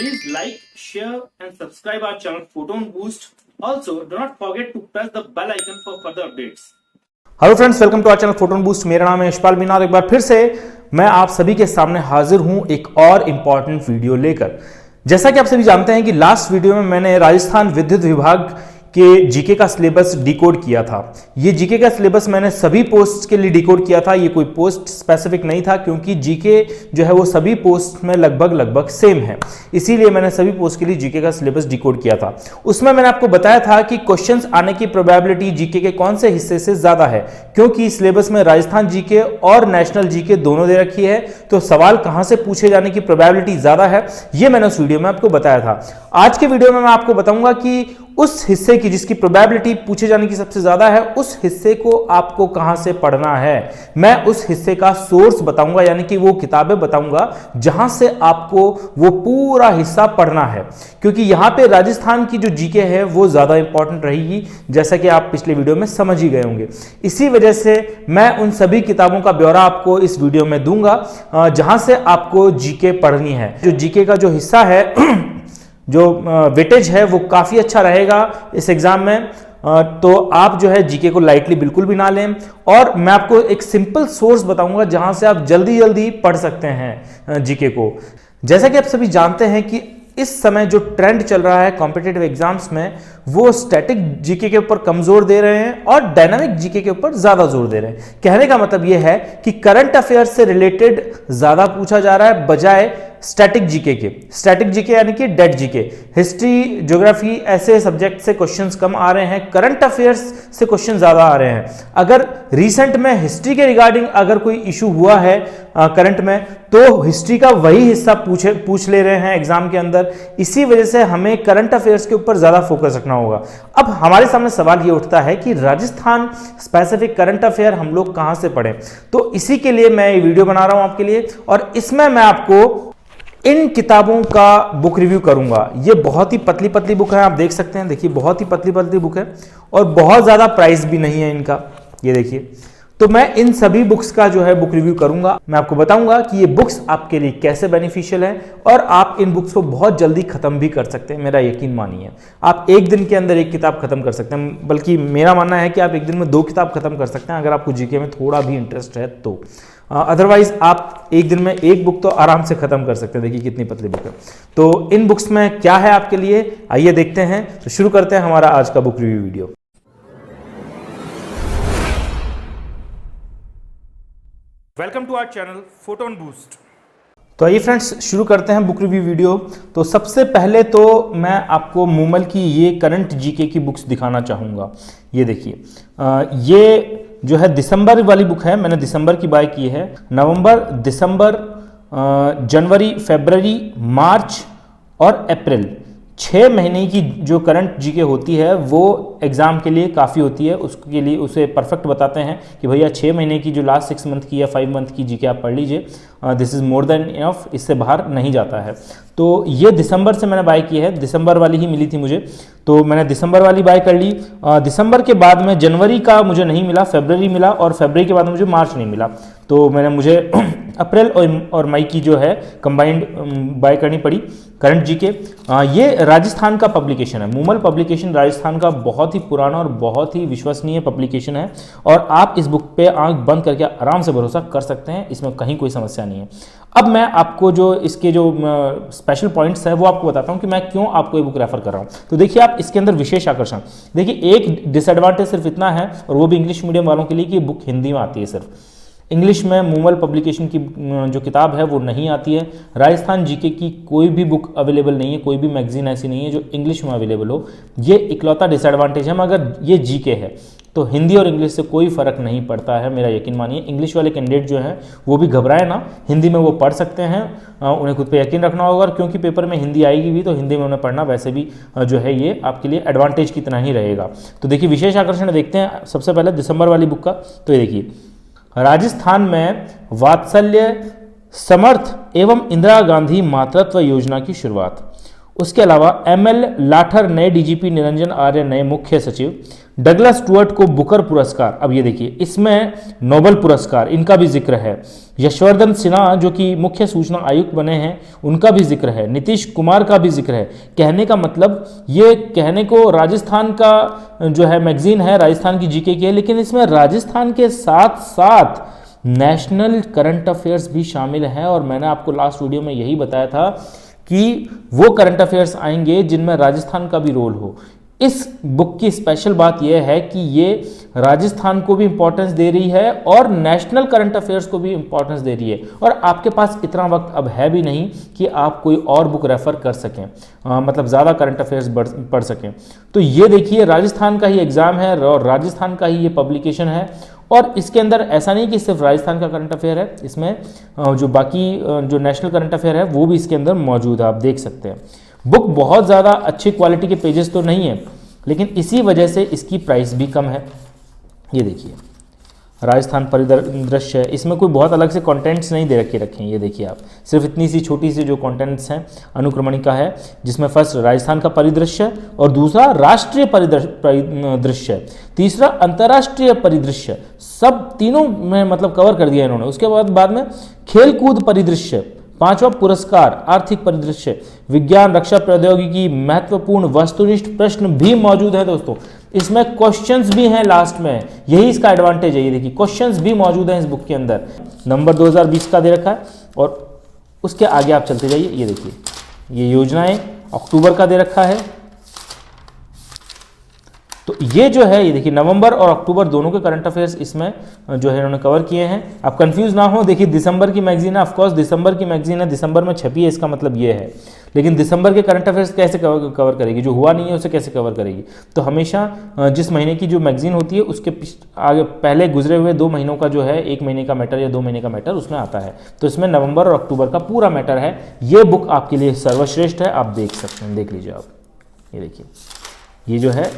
Please like, share and subscribe our channel Photon Boost. Also, do not forget to press the bell icon for further updates. Hello friends, welcome to our channel Photon Boost. मेरा नाम है यशपाल मीनार। एक बार फिर से मैं आप सभी के सामने हाजिर हूं एक और इंपॉर्टेंट वीडियो लेकर। जैसा कि आप सभी जानते हैं कि लास्ट वीडियो में मैंने राजस्थान विद्युत विभाग के जीके का सिलेबस डिकोड किया था। ये जीके का सिलेबस मैंने सभी पोस्ट के लिए डिकोड किया था। ये कोई पोस्ट स्पेसिफिक नहीं था, क्योंकि जीके जो है वो सभी पोस्ट में लगभग सेम है। इसीलिए मैंने सभी पोस्ट के लिए जीके का सिलेबस डिकोड किया था। उसमें मैंने आपको बताया था कि क्वेश्चंस आने की प्रोबेबिलिटी जीके के कौन से हिस्से से ज्यादा है, क्योंकि सिलेबस में राजस्थान जीके और नेशनल जीके दोनों दे रखी है, तो सवाल कहां से पूछे जाने की प्रोबेबिलिटी ज्यादा है, ये मैंने उस वीडियो में आपको बताया था। आज के वीडियो में मैं आपको बताऊंगा कि उस हिस्से की जिसकी प्रोबेबिलिटी पूछे जाने की सबसे ज्यादा है, उस हिस्से को आपको कहां से पढ़ना है। मैं उस हिस्से का सोर्स बताऊंगा, यानी कि वो किताबें बताऊंगा जहां से आपको वो पूरा हिस्सा पढ़ना है, क्योंकि यहां पे राजस्थान की जो जीके है वो ज्यादा इंपॉर्टेंट रहेगी, जैसा कि आप पिछले वीडियो में समझ ही गए होंगे। इसी वजह से मैं उन सभी किताबों का ब्यौरा आपको इस वीडियो में दूंगा जहां से आपको जीके पढ़नी है। जो जीके का जो हिस्सा है, जो वेटेज है, वो काफी अच्छा रहेगा इस एग्जाम में। तो आप जो है जीके को लाइटली बिल्कुल भी ना लें। और मैं आपको एक सिंपल सोर्स बताऊंगा जहां से आप जल्दी जल्दी पढ़ सकते हैं जीके को। जैसा कि आप सभी जानते हैं कि इस समय जो ट्रेंड चल रहा है कॉम्पिटिटिव एग्जाम्स में, वो स्टैटिक जीके के ऊपर कम जोर दे रहे हैं और डायनामिक जीके के ऊपर ज्यादा जोर दे रहे हैं। कहने का मतलब यह है कि करंट अफेयर्स से रिलेटेड ज्यादा पूछा जा रहा है बजाय स्टैटिक जीके के। स्टैटिक जीके यानी कि डेड जीके। हिस्ट्री, ज्योग्राफी ऐसे सब्जेक्ट से क्वेश्चंस कम आ रहे हैं, करंट अफेयर्स से क्वेश्चन ज्यादा आ रहे हैं। अगर रिसेंट में हिस्ट्री के रिगार्डिंग अगर कोई इशू हुआ है करंट में, तो हिस्ट्री का वही हिस्सा पूछ ले रहे हैं एग्जाम के अंदर। इसी वजह से हमें करंट अफेयर्स के ऊपर ज्यादा फोकस रखना होगा। अब हमारे सामने सवाल ये उठता है कि राजस्थान स्पेसिफिक करंट अफेयर हम लोग कहां से पढ़ें। तो इसी के लिए मैं ये वीडियो बना रहा हूं आपके लिए, और इसमें मैं आपको इन किताबों का बुक रिव्यू करूंगा। ये बहुत ही पतली पतली बुक है, आप देख सकते हैं। देखिए, बहुत ही पतली पतली बुक है और बहुत ज्यादा प्राइस भी नहीं है इनका। ये देखिए, तो मैं इन सभी बुक्स का जो है बुक रिव्यू करूंगा। मैं आपको बताऊंगा कि ये बुक्स आपके लिए कैसे बेनिफिशियल है, और आप इन बुक्स को बहुत जल्दी खत्म भी कर सकते हैं। मेरा यकीन मानिए, आप एक दिन के अंदर एक किताब खत्म कर सकते हैं। बल्कि मेरा मानना है कि आप एक दिन में 2 किताब खत्म कर सकते हैं, अगर आपको जीके में थोड़ा भी इंटरेस्ट है तो। अदरवाइज आप एक दिन में एक बुक तो आराम से खत्म कर सकते हैं। देखिए कितनी पतली बुक है। तो इन बुक्स में क्या है आपके लिए, आइए देखते हैं। तो शुरू करते हैं हमारा आज का book review video. Welcome to our channel Photon Boost. तो आइए फ्रेंड्स, शुरू करते हैं बुक रिव्यू वीडियो। तो सबसे पहले तो मैं आपको मूमल की ये करंट जीके की बुक्स दिखाना चाहूँगा। ये देखिए, ये जो है दिसंबर वाली बुक है, मैंने दिसंबर की बाय की है। नवंबर, दिसंबर, जनवरी, फरवरी, मार्च और अप्रैल, 6 महीने की जो करंट जीके होती है वो एग्जाम के लिए काफ़ी होती है। उसके लिए उसे परफेक्ट बताते हैं कि भैया 6 महीने की जो लास्ट 6 मंथ की या 5 मंथ की जीके आप पढ़ लीजिए, this is more than enough, इससे बाहर नहीं जाता है। तो ये दिसंबर से मैंने बाय की है, दिसंबर वाली ही मिली थी मुझे, तो मैंने दिसंबर वाली बाय कर ली। दिसंबर के बाद में जनवरी का मुझे नहीं मिला, फरवरी मिला, और फरवरी के बाद मुझे मार्च नहीं मिला, तो मुझे अप्रैल और मई की जो है कंबाइंड बाय करनी पड़ी करंट जीके। ये राजस्थान का पब्लिकेशन है, मूमल पब्लिकेशन राजस्थान का बहुत ही पुराना और बहुत ही विश्वसनीय पब्लिकेशन है, और आप इस बुक पे आंख बंद करके आराम से भरोसा कर सकते हैं, इसमें कहीं कोई समस्या नहीं है। अब मैं आपको जो इसके जो स्पेशल पॉइंट्स है वो आपको बताता हूं कि मैं क्यों आपको ये बुक रेफर कर रहा हूं। तो देखिए, आप इसके अंदर विशेष आकर्षण, देखिए एक डिसएडवांटेज सिर्फ इतना है, और वो भी इंग्लिश मीडियम वालों के लिए, कि बुक हिंदी में आती है सिर्फ। इंग्लिश में मूमल पब्लिकेशन की जो किताब है वो नहीं आती है। राजस्थान जीके की कोई भी बुक अवेलेबल नहीं है, कोई भी मैगजीन ऐसी नहीं है जो इंग्लिश में अवेलेबल हो। ये इकलौता डिसएडवांटेज है, मगर ये जीके है तो हिंदी और इंग्लिश से कोई फर्क नहीं पड़ता है, मेरा यकीन मानिए। इंग्लिश वाले कैंडिडेट जो हैं वो भी घबराए ना, हिंदी में वो पढ़ सकते हैं। उन्हें खुद पे यकीन रखना होगा, क्योंकि पेपर में हिंदी आएगी भी, तो हिंदी में उन्हें पढ़ना वैसे भी जो है ये आपके लिए एडवांटेज की तरह ही रहेगा। तो देखिए, विशेष आकर्षण देखते हैं सबसे पहले दिसंबर वाली बुक का। तो ये देखिए, राजस्थान में वात्सल्य समर्थ एवं इंदिरा गांधी मातृत्व योजना की शुरुआत। उसके अलावा ML लाठर नए DGP, निरंजन आर्य नए मुख्य सचिव, डगलस स्टुअर्ट को बुकर पुरस्कार। अब ये देखिए, इसमें नोबेल पुरस्कार इनका भी जिक्र है। यशवर्धन सिन्हा जो कि मुख्य सूचना आयुक्त बने हैं, उनका भी जिक्र है, नीतीश कुमार का भी जिक्र है। कहने का मतलब, ये कहने को राजस्थान का जो है मैगजीन है, राजस्थान की जीके की है, लेकिन इसमें राजस्थान के साथ साथ नेशनल करंट अफेयर्स भी शामिल हैं। और मैंने आपको लास्ट वीडियो में यही बताया था कि वो करंट अफेयर्स आएंगे जिनमें राजस्थान का भी रोल हो। इस बुक की स्पेशल बात यह है कि ये राजस्थान को भी इंपॉर्टेंस दे रही है और नेशनल करंट अफेयर्स को भी इंपॉर्टेंस दे रही है। और आपके पास इतना वक्त अब है भी नहीं कि आप कोई और बुक रेफर कर सकें, मतलब ज़्यादा करंट अफेयर्स पढ़ सकें। तो ये देखिए, राजस्थान का ही एग्जाम है और राजस्थान का ही ये पब्लिकेशन है। और इसके अंदर ऐसा नहीं कि सिर्फ राजस्थान का करंट अफेयर है, इसमें जो बाकी जो नेशनल करंट अफेयर है वो भी इसके अंदर मौजूद है, आप देख सकते हैं। बुक बहुत ज़्यादा अच्छी क्वालिटी के पेजेस तो नहीं है, लेकिन इसी वजह से इसकी प्राइस भी कम है। ये देखिए, राजस्थान परिदृश्य है, इसमें कोई बहुत अलग से कंटेंट्स नहीं दे रखे हैं। ये देखिए आप, सिर्फ इतनी सी छोटी सी जो कंटेंट्स हैं, अनुक्रमणिका है जिसमें फर्स्ट राजस्थान का परिदृश्य और दूसरा राष्ट्रीय परिदृश्य, तीसरा अंतर्राष्ट्रीय परिदृश्य, सब तीनों में मतलब कवर कर दिया इन्होंने। उसके बाद में खेलकूद परिदृश्य, पांचवा पुरस्कार, आर्थिक परिदृश्य, विज्ञान रक्षा प्रौद्योगिकी, महत्वपूर्ण वस्तुनिष्ठ प्रश्न भी मौजूद है दोस्तों। इसमें क्वेश्चंस भी हैं लास्ट में, यही इसका एडवांटेज है। ये देखिए, क्वेश्चंस भी मौजूद हैं इस बुक के अंदर। नंबर 2020 का दे रखा है और उसके आगे आप चलते जाइए। ये देखिए, ये योजनाएं अक्टूबर का दे रखा है। तो ये जो है, ये देखिए, नवंबर और अक्टूबर दोनों के करंट अफेयर्स इसमें जो है इन्होंने कवर किए हैं। आप कंफ्यूज ना हो, देखिए दिसंबर की मैगजीन है, ऑफकोर्स दिसंबर की मैगजीन है, दिसंबर में छपी है, इसका मतलब ये है। लेकिन दिसंबर के करंट अफेयर्स कैसे कवर करेगी? जो हुआ नहीं है उसे कैसे कवर करेगी? तो हमेशा जिस महीने की जो मैगजीन होती है उसके आगे पहले गुजरे हुए 2 महीनों का जो है, 1 महीने का मैटर या 2 महीने का मैटर उसमें आता है। तो इसमें नवंबर और अक्टूबर का पूरा मैटर है। ये बुक आपके लिए सर्वश्रेष्ठ है, आप देख सकते हैं, देख लीजिए आप। ये देखिए, ये जो है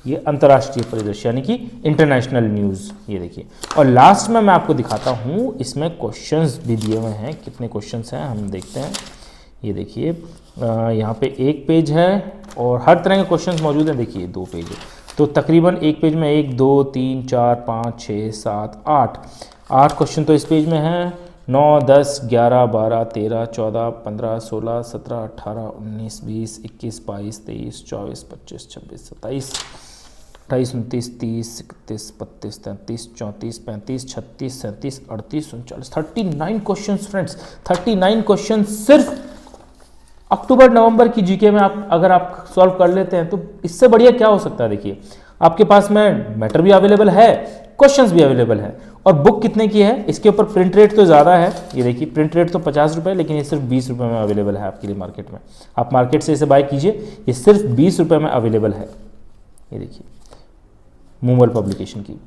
ये अंतर्राष्ट्रीय परिदृश्य यानी कि इंटरनेशनल न्यूज़। ये देखिए, और लास्ट में मैं आपको दिखाता हूँ, इसमें क्वेश्चंस भी दिए हुए हैं। कितने क्वेश्चंस हैं हम देखते हैं। ये देखिए, यहाँ पे 1 पेज है और हर तरह के क्वेश्चंस मौजूद हैं। देखिए 2 पेज है, तो तकरीबन 1 पेज में 1 2 3 4 5 6 7 8 क्वेश्चन तो इस पेज में हैं। 9 10 11 12 13 14 15 16 17 18 19 20 21 22 23 24 25 26 27 28 29 30 31 32 33 34 35 36 37 38 39 39 क्वेश्चंस फ्रेंड्स, 39 क्वेश्चन सिर्फ अक्टूबर नवंबर की जीके में आप अगर आप सॉल्व कर लेते हैं तो इससे बढ़िया क्या हो सकता है। देखिए, आपके पास में मैटर भी अवेलेबल है, क्वेश्चंस भी अवेलेबल है, और बुक कितने की है? इसके ऊपर प्रिंट रेट तो ज़्यादा है। ये देखिए, प्रिंट रेट तो 50 रुपये, लेकिन ये सिर्फ 20 रुपये में अवेलेबल है आपके लिए मार्केट में। आप मार्केट से इसे बाय कीजिए, ये सिर्फ 20 रुपये में अवेलेबल है। ये देखिए, मूमल पब्लिकेशन की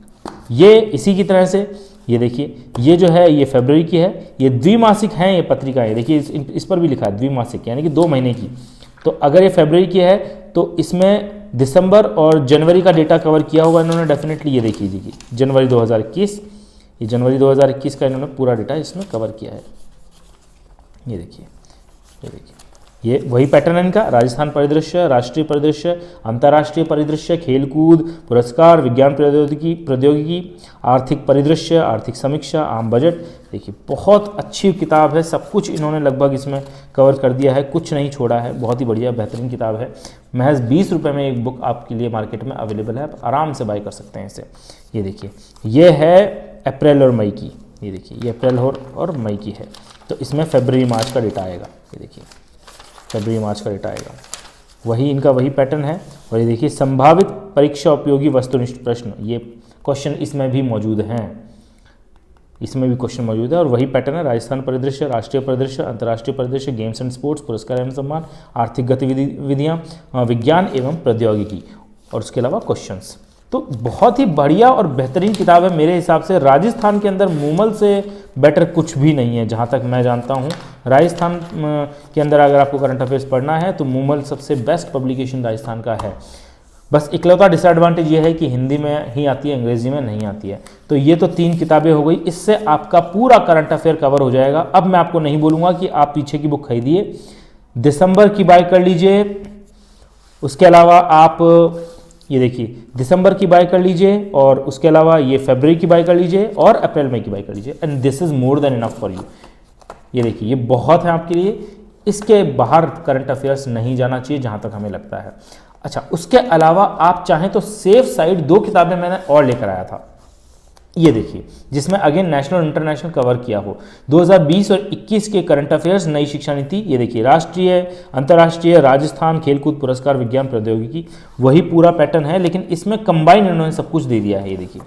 ये इसी की तरह से। ये देखिए, ये जो है ये फरवरी की है, ये द्विमासिक हैं ये पत्रिकाएं। देखिए इस पर भी लिखा है द्विमासिक, यानी कि 2 महीने की। तो अगर ये फरवरी की है तो इसमें दिसंबर और जनवरी का डेटा कवर किया होगा इन्होंने डेफिनेटली। ये देखिए, जनवरी 2021, ये जनवरी 2021 का इन्होंने पूरा डेटा इसमें कवर किया है। ये देखिए, ये वही पैटर्न है इनका। राजस्थान परिदृश्य, राष्ट्रीय परिदृश्य, अंतर्राष्ट्रीय परिदृश्य, खेलकूद, पुरस्कार, विज्ञान प्रौद्योगिकी, आर्थिक परिदृश्य, आर्थिक समीक्षा, आम बजट। देखिए, बहुत अच्छी किताब है, सब कुछ इन्होंने लगभग इसमें कवर कर दिया है, कुछ नहीं छोड़ा है। बहुत ही बढ़िया बेहतरीन किताब है। महज 20 रुपये में एक बुक आपके लिए मार्केट में अवेलेबल है, आप आराम से बाय कर सकते हैं इसे। ये देखिए, ये है अप्रैल और मई की। ये देखिए, ये अप्रैल और मई की है, तो इसमें फरवरी मार्च का डेटा आएगा। ये देखिए, फरवरी मार्च का डेटा आएगा, वही इनका वही पैटर्न है। और ये देखिए, संभावित परीक्षा उपयोगी वस्तुनिष्ठ प्रश्न, ये क्वेश्चन इसमें भी मौजूद हैं, इसमें भी क्वेश्चन मौजूद है। और वही पैटर्न है, राजस्थान परिदृश्य, राष्ट्रीय परिदृश्य, अंतर्राष्ट्रीय परिदृश्य, गेम्स एंड स्पोर्ट्स, पुरस्कार एवं सम्मान, आर्थिक गतिविधियाँ, विज्ञान एवं प्रौद्योगिकी, और उसके अलावा क्वेश्चंस। तो बहुत ही बढ़िया और बेहतरीन किताब है मेरे हिसाब से। राजस्थान के अंदर मूमल से बेटर कुछ भी नहीं है जहाँ तक मैं जानता हूँ। राजस्थान के अंदर अगर आपको करंट अफेयर्स पढ़ना है तो मूमल सबसे बेस्ट पब्लिकेशन राजस्थान का है। बस इकलौता डिसएडवांटेज ये है कि हिंदी में ही आती है, अंग्रेजी में नहीं आती है। तो ये तो 3 किताबें हो गई, इससे आपका पूरा करंट अफेयर कवर हो जाएगा। अब मैं आपको नहीं बोलूँगा कि आप पीछे की बुक खरीदिए, दिसंबर की बाय कर लीजिए। उसके अलावा आप ये देखिए दिसंबर की बाय कर लीजिए, और उसके अलावा ये फरवरी की बाय कर लीजिए और अप्रैल मई की बाय कर लीजिए, and this is more than enough for you. ये देखिए ये बहुत है आपके लिए, इसके बाहर करंट अफेयर्स नहीं जाना चाहिए जहां तक हमें लगता है। अच्छा, उसके अलावा आप चाहें तो सेफ साइड 2 किताबें मैंने और लेकर आया था, ये देखिए, जिसमें अगेन नेशनल इंटरनेशनल कवर किया हो, 2020 और 21 के करंट अफेयर्स, नई शिक्षा नीति। ये देखिए राष्ट्रीय, अंतर्राष्ट्रीय, राजस्थान, खेलकूद पुरस्कार, विज्ञान प्रौद्योगिकी, वही पूरा पैटर्न है, लेकिन इसमें कंबाइंड इन्होंने सब कुछ दे दिया है। ये देखिए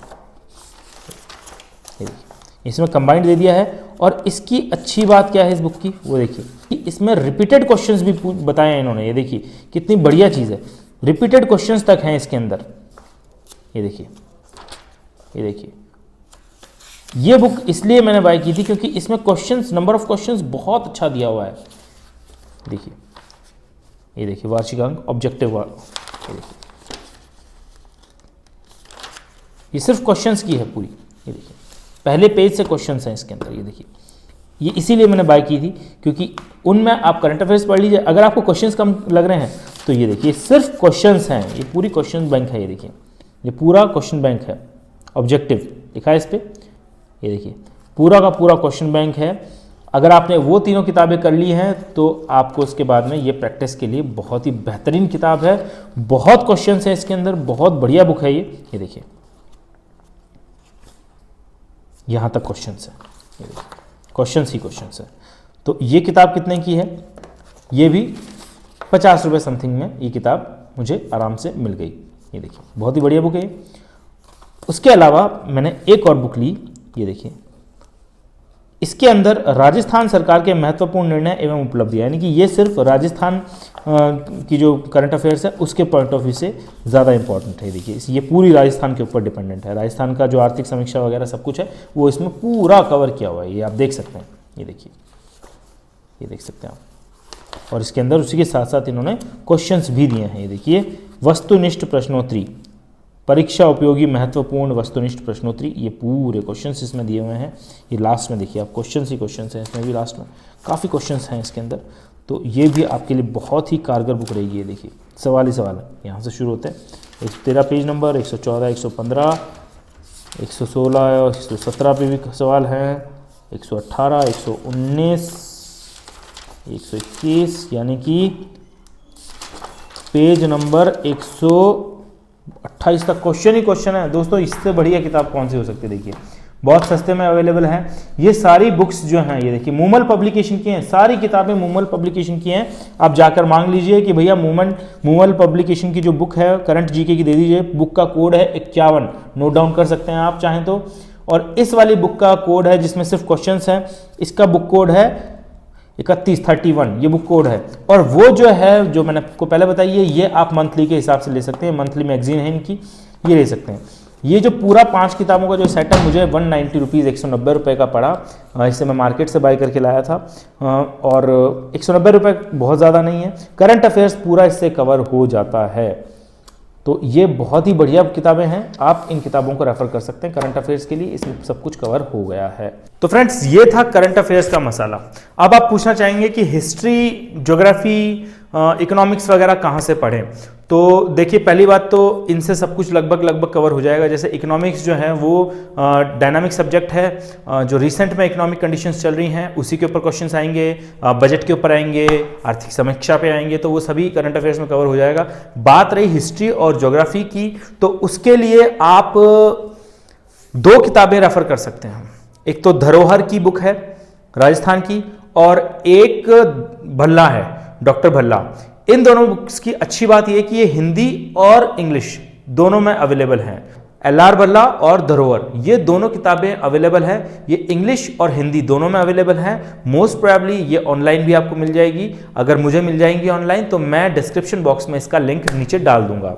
इसमें कंबाइंड दे दिया है। और इसकी अच्छी बात क्या है इस बुक की, वो देखिए कि इसमें रिपीटेड क्वेश्चंस भी बताए हैं इन्होंने। ये देखिए कितनी बढ़िया चीज़ है, रिपीटेड क्वेश्चंस तक हैं इसके अंदर। ये देखिए, ये देखिए, ये बुक इसलिए मैंने बाय की थी क्योंकि इसमें क्वेश्चंस, नंबर ऑफ क्वेश्चंस बहुत अच्छा दिया हुआ है। देखिए, ये देखिए वार्षिक अंक, ऑब्जेक्टिव, ये देखिए, ये सिर्फ क्वेश्चंस की है पूरी। ये देखिए पहले पेज से क्वेश्चंस हैं इसके अंदर। ये देखिए, ये इसीलिए मैंने बाय की थी क्योंकि उनमें आप करंट अफेयर्स पढ़ लीजिए, अगर आपको क्वेश्चंस कम लग रहे हैं तो ये देखिए सिर्फ क्वेश्चंस हैं, ये पूरी क्वेश्चन बैंक है। ये देखिए ये पूरा क्वेश्चन बैंक है, ऑब्जेक्टिव लिखा है इस पर। ये देखिए पूरा का पूरा क्वेश्चन बैंक है। अगर आपने वो तीनों किताबें कर ली हैं तो आपको उसके बाद में ये प्रैक्टिस के लिए बहुत ही बेहतरीन किताब है। बहुत क्वेश्चंस है इसके अंदर, बहुत बढ़िया बुक है ये देखिए यहाँ तक क्वेश्चंस है, ये देखिए क्वेश्चंस ही क्वेश्चंस है। तो ये किताब कितने की है, ये भी 50 रुपये समथिंग में ये किताब मुझे आराम से मिल गई। ये देखिए बहुत ही बढ़िया बुक है। उसके अलावा मैंने एक और बुक ली, ये देखिए, इसके अंदर राजस्थान सरकार के महत्वपूर्ण निर्णय एवं उपलब्धियां, यानी कि ये सिर्फ राजस्थान की जो करंट अफेयर्स है उसके पॉइंट ऑफ व्यू से ज़्यादा इंपॉर्टेंट है। देखिए ये पूरी राजस्थान के ऊपर डिपेंडेंट है, राजस्थान का जो आर्थिक समीक्षा वगैरह सब कुछ है वो इसमें पूरा कवर किया हुआ है। ये आप देख सकते हैं, ये देखिए, ये देख सकते हैं आप। और इसके अंदर उसी के साथ साथ इन्होंने क्वेश्चंस भी दिए हैं। ये देखिए वस्तुनिष्ठ प्रश्नोत्तरी, परीक्षा उपयोगी महत्वपूर्ण वस्तुनिष्ठ प्रश्नोत्तरी, ये पूरे क्वेश्चंस इसमें दिए हुए हैं। ये लास्ट में देखिए आप क्वेश्चंस ही क्वेश्चंस हैं इसमें भी, लास्ट में काफ़ी क्वेश्चंस हैं इसके अंदर। तो ये भी आपके लिए बहुत ही कारगर बुक रहेगी। ये देखिए सवाल ही सवाल है, यहाँ से शुरू होते हैं। 113 पेज नंबर, 114, 115, 116 और 117 पे भी सवाल हैं, 118, 119, 121, यानी कि पेज नंबर 128 तक क्वेश्चन ही क्वेश्चन है। दोस्तों इससे बढ़िया किताब कौन सी हो सकती है। देखिए बहुत सस्ते में अवेलेबल है ये सारी बुक्स जो हैं। ये देखिए मूमल पब्लिकेशन की हैं, सारी किताबें मूमल पब्लिकेशन की हैं। आप जाकर मांग लीजिए कि भैया मूमल पब्लिकेशन की जो बुक है करंट जीके की दे दीजिए। बुक का कोड है 51, नोट डाउन कर सकते हैं आप चाहें तो। और इस वाली बुक का कोड है जिसमें सिर्फ क्वेश्चंस हैं, इसका बुक कोड है 3131, ये बुक कोड है। और वो जो है जो मैंने आपको पहले बताई है ये आप मंथली के हिसाब से ले सकते हैं, मंथली मैगजीन है इनकी, ये ले सकते हैं। ये जो पूरा 5 किताबों का जो सेट है मुझे 190 रुपीज़, 190 रुपये का पड़ा। इसे मैं मार्केट से बाय करके लाया था और 190 रुपये बहुत ज़्यादा नहीं है। करंट अफेयर्स पूरा इससे कवर हो जाता है। तो ये बहुत ही बढ़िया किताबें हैं, आप इन किताबों को रेफर कर सकते हैं करंट अफेयर्स के लिए, इसमें सब कुछ कवर हो गया है। तो फ्रेंड्स ये था करंट अफेयर्स का मसाला। अब आप पूछना चाहेंगे कि हिस्ट्री, ज्योग्राफी, इकोनॉमिक्स वगैरह कहाँ से पढ़ें। तो देखिए पहली बात तो इनसे सब कुछ लगभग कवर हो जाएगा। जैसे इकोनॉमिक्स जो है वो डायनामिक सब्जेक्ट है, जो रिसेंट में इकोनॉमिक कंडीशंस चल रही हैं उसी के ऊपर क्वेश्चंस आएंगे, बजट के ऊपर आएंगे, आर्थिक समीक्षा पे आएंगे, तो वो सभी करंट अफेयर्स में कवर हो जाएगा। बात रही हिस्ट्री और ज्योग्राफी की, तो उसके लिए आप 2 किताबें रेफर कर सकते हैं। एक तो धरोहर की बुक है राजस्थान की, और एक भल्ला है, डॉक्टर भल्ला। इन दोनों बुक्स की अच्छी बात यह कि ये हिंदी और इंग्लिश दोनों में अवेलेबल हैं। LR भल्ला और धरोहर ये दोनों किताबें अवेलेबल है, ये इंग्लिश और हिंदी दोनों में अवेलेबल हैं। मोस्ट प्रोबेबली ये ऑनलाइन भी आपको मिल जाएगी। अगर मुझे मिल जाएंगी ऑनलाइन तो मैं डिस्क्रिप्शन बॉक्स में इसका लिंक नीचे डाल दूंगा।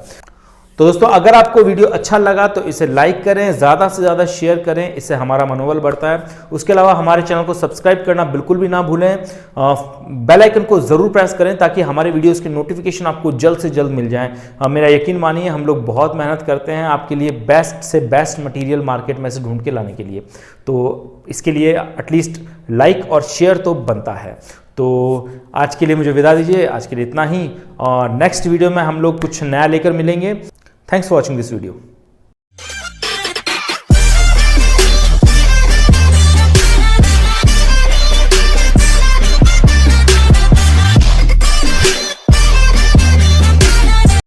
तो दोस्तों अगर आपको वीडियो अच्छा लगा तो इसे लाइक करें, ज़्यादा से ज़्यादा शेयर करें, इससे हमारा मनोबल बढ़ता है। उसके अलावा हमारे चैनल को सब्सक्राइब करना बिल्कुल भी ना भूलें। बेल आइकन को ज़रूर प्रेस करें ताकि हमारे वीडियोस के नोटिफिकेशन आपको जल्द से जल्द मिल जाएं। मेरा यकीन मानिए हम लोग बहुत मेहनत करते हैं आपके लिए बेस्ट से बेस्ट मटीरियल मार्केट में से ढूंढ के लाने के लिए। तो इसके लिए एटलीस्ट लाइक और शेयर तो बनता है। तो आज के लिए मुझे विदा दीजिए, आज के लिए इतना ही, और नेक्स्ट वीडियो में हम लोग कुछ नया लेकर मिलेंगे। Thanks for watching this video.